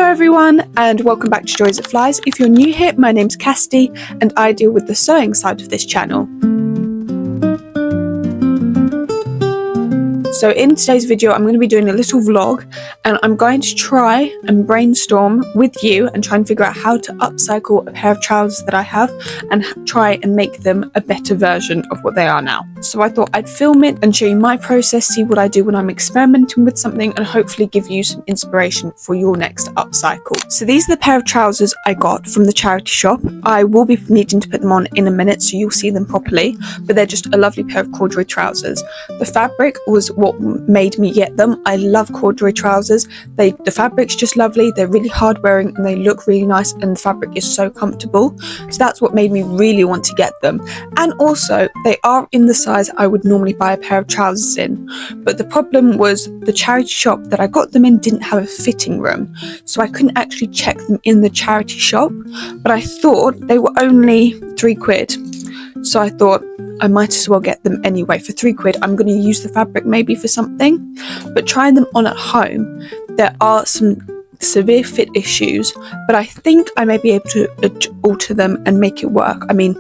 everyone, and welcome back to Joys That Flies. If you're new here, my name's Cassidy and I deal with the sewing side of this channel. So in today's video, I'm going to be doing a little vlog and I'm going to try and brainstorm with you and try and figure out how to upcycle a pair of trousers that I have and try and make them a better version of what they are now. So I thought I'd film it and show you my process, see what I do when I'm experimenting with something, and hopefully give you some inspiration for your next upcycle. So these are the pair of trousers I got from the charity shop. I will be needing to put them on in a minute so you'll see them properly, but they're just a lovely pair of corduroy trousers. The fabric was what made me get them. I love corduroy trousers. The fabric's just lovely, they're really hard wearing and they look really nice, and the fabric is so comfortable. So that's what made me really want to get them. And also they are in the size I would normally buy a pair of trousers in, but the problem was the charity shop that I got them in didn't have a fitting room, so I couldn't actually check them in the charity shop, but I thought they were only £3, so I thought I might as well get them anyway. For £3 I'm going to use the fabric maybe for something, but trying them on at home there are some severe fit issues, but I think I may be able to alter them and make it work. I mean,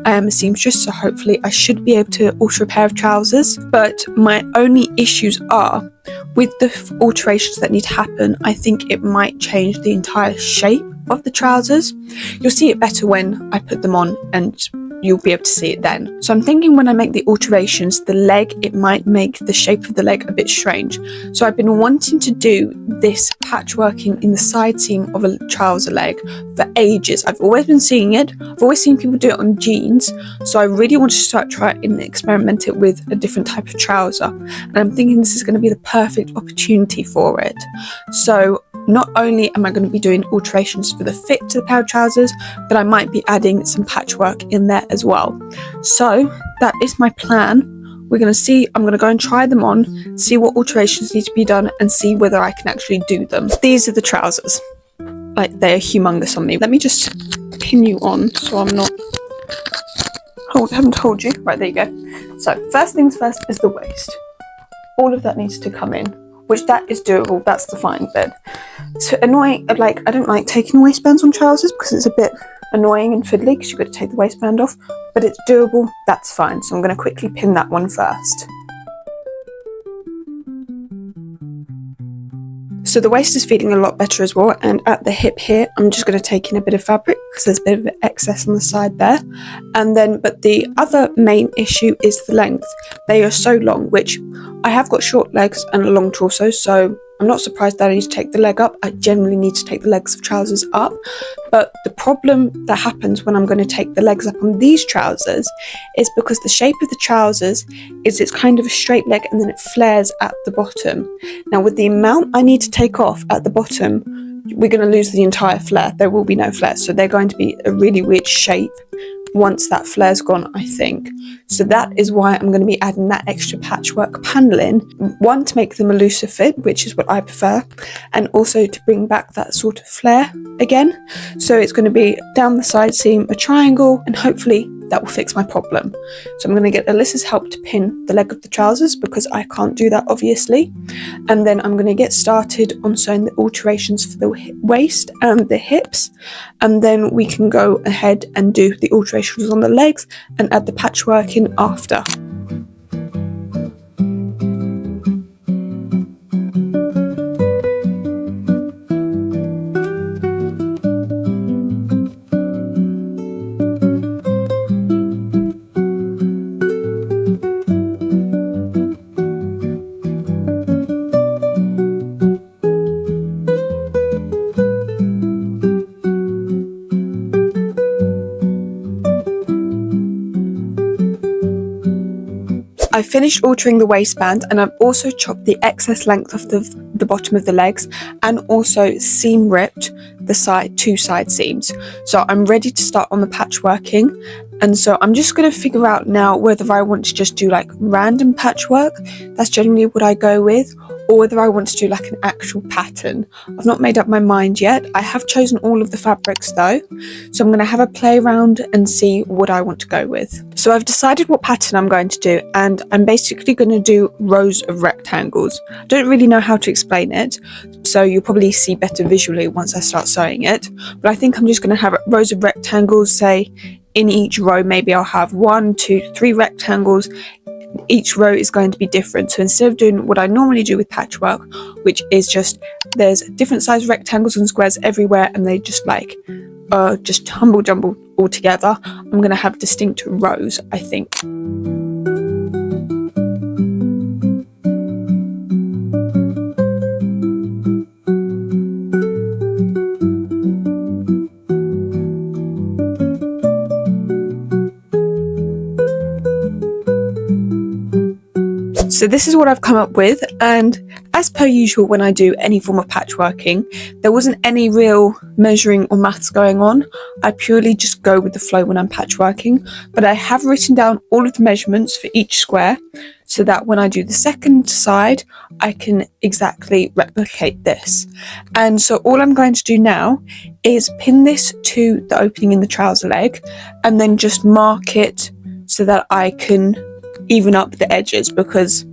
I am a seamstress, so hopefully I should be able to alter a pair of trousers, but my only issues are with the alterations that need to happen. I think it might change the entire shape of the trousers. You'll see it better when I put them on and you'll be able to see it then. So I'm thinking when I make the alterations, the leg, it might make the shape of the leg a bit strange. So I've been wanting to do this patchworking in the side seam of a trouser leg for ages. I've always been seeing it. I've always seen people do it on jeans. So I really want to try and experiment it with a different type of trouser. And I'm thinking this is going to be the perfect opportunity for it. So not only am I going to be doing alterations for the fit to the pair of trousers, but I might be adding some patchwork in there as well. So that is my plan. We're going to see, I'm going to go and try them on, see what alterations need to be done, and see whether I can actually do them. These are the trousers. Like, they are humongous on me. Let me just pin you on so I'm not... haven't told you. Right, there you go. So first things first is the waist. All of that needs to come in, which that is doable. That's the fine bit. So annoying, like, I don't like taking waistbands on trousers because it's a bit annoying and fiddly because you've got to take the waistband off, but it's doable. That's fine. So I'm going to quickly pin that one first. So the waist is feeling a lot better as well, and at the hip here I'm just going to take in a bit of fabric because there's a bit of excess on the side there. And then, but the other main issue is the length. They are so long, which I have got short legs and a long torso, so I'm not surprised that I need to take the leg up. I generally need to take the legs of trousers up, but the problem that happens when I'm going to take the legs up on these trousers is because the shape of the trousers is it's kind of a straight leg and then it flares at the bottom. Now with the amount I need to take off at the bottom, we're going to lose the entire flare. There will be no flare, so they're going to be a really weird shape once that flare's gone, I think. So that is why I'm going to be adding that extra patchwork paneling. One, to make them a looser fit, which is what I prefer, and also to bring back that sort of flare again. So it's going to be down the side seam, a triangle, and hopefully that will fix my problem. So I'm going to get Alyssa's help to pin the leg of the trousers because I can't do that obviously. And then I'm going to get started on sewing the alterations for the waist and the hips. And then we can go ahead and do the alterations on the legs and add the patchwork in after. I finished altering the waistband, and I've also chopped the excess length of the bottom of the legs and also seam ripped the two side seams. So I'm ready to start on the patchworking, And so I'm just going to figure out now whether I want to just do like random patchwork, that's generally what I go with, or whether I want to do like an actual pattern. I've not made up my mind yet. I have chosen all of the fabrics though, so I'm going to have a play around and see what I want to go with. So I've decided what pattern I'm going to do, and I'm basically going to do rows of rectangles. I don't really know how to explain it, so you'll probably see better visually once I start sewing it, but I think I'm just going to have rows of rectangles. Say in each row maybe I'll have 1, 2, 3 rectangles. Each row is going to be different, so instead of doing what I normally do with patchwork, which is just there's different size rectangles and squares everywhere and they just like just humble jumble all together, I'm going to have distinct rows, I think. So this is what I've come up with, and as per usual when I do any form of patchworking, there wasn't any real measuring or maths going on. I purely just go with the flow when I'm patchworking, but I have written down all of the measurements for each square so that when I do the second side, I can exactly replicate this. And so all I'm going to do now is pin this to the opening in the trouser leg and then just mark it so that I can even up the edges, because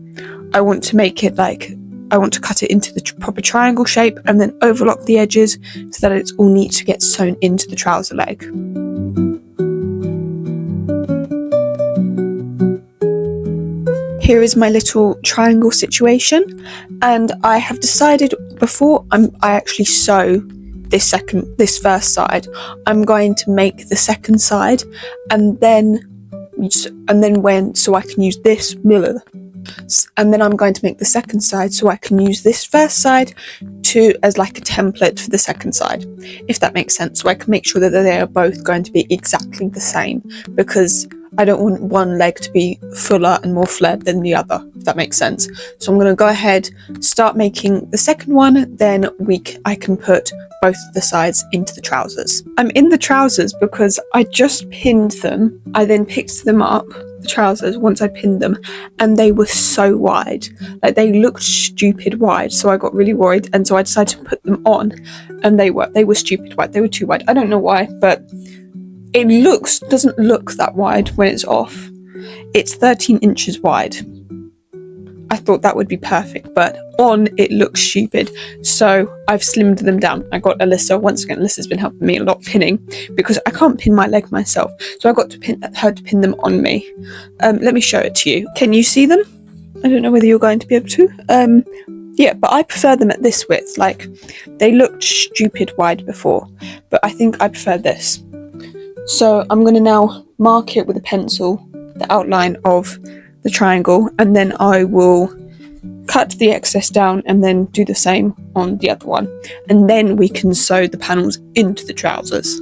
I want to make it like, I want to cut it into the proper triangle shape and then overlock the edges so that it's all neat to get sewn into the trouser leg. Here is my little triangle situation, and I have decided before I actually sew this first side, I'm going to make the second side so I can use this mirror. And then I'm going to make the second side so I can use this first side as like a template for the second side, if that makes sense. So I can make sure that they are both going to be exactly the same, because I don't want one leg to be fuller and more flared than the other, if that makes sense. So I'm going to go ahead, start making the second one, then I can put both of the sides into the trousers. I'm in the trousers because I just pinned them. I then picked them up, the trousers, once I pinned them, and they were so wide. Like, they looked stupid wide, so I got really worried, and so I decided to put them on, and they were stupid wide. They were too wide. I don't know why, but it doesn't look that wide when it's off. It's 13 inches wide. I thought that would be perfect, but on it looks stupid, so I've slimmed them down. I got Alyssa, once again Alyssa's been helping me a lot pinning, because I can't pin my leg myself, so I got her to pin them on me. Let me show it to you. Can you see them? I don't know whether you're going to be able to. Yeah, but I prefer them at this width. Like, they looked stupid wide before, but I think I prefer this. So I'm going to now mark it with a pencil, the outline of the triangle, and then I will cut the excess down and then do the same on the other one, and then we can sew the panels into the trousers.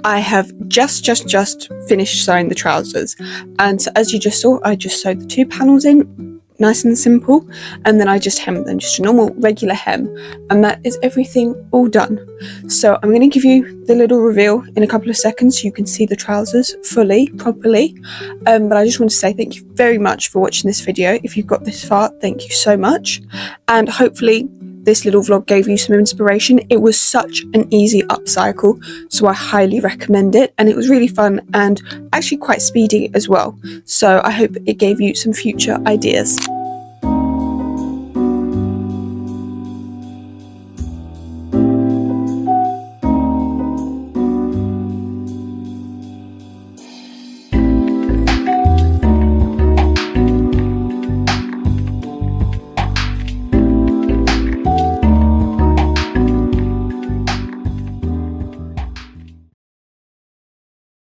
I have just finished sewing the trousers, and so as you just saw, I just sewed the 2 panels in, nice and simple, and then I just hemmed them, just a normal regular hem, and that is everything all done. So I'm going to give you the little reveal in a couple of seconds so you can see the trousers properly, but I just want to say thank you very much for watching this video. If you've got this far, thank you so much, and hopefully this little vlog gave you some inspiration. It was such an easy upcycle, so I highly recommend it, and it was really fun and actually quite speedy as well, so I hope it gave you some future ideas.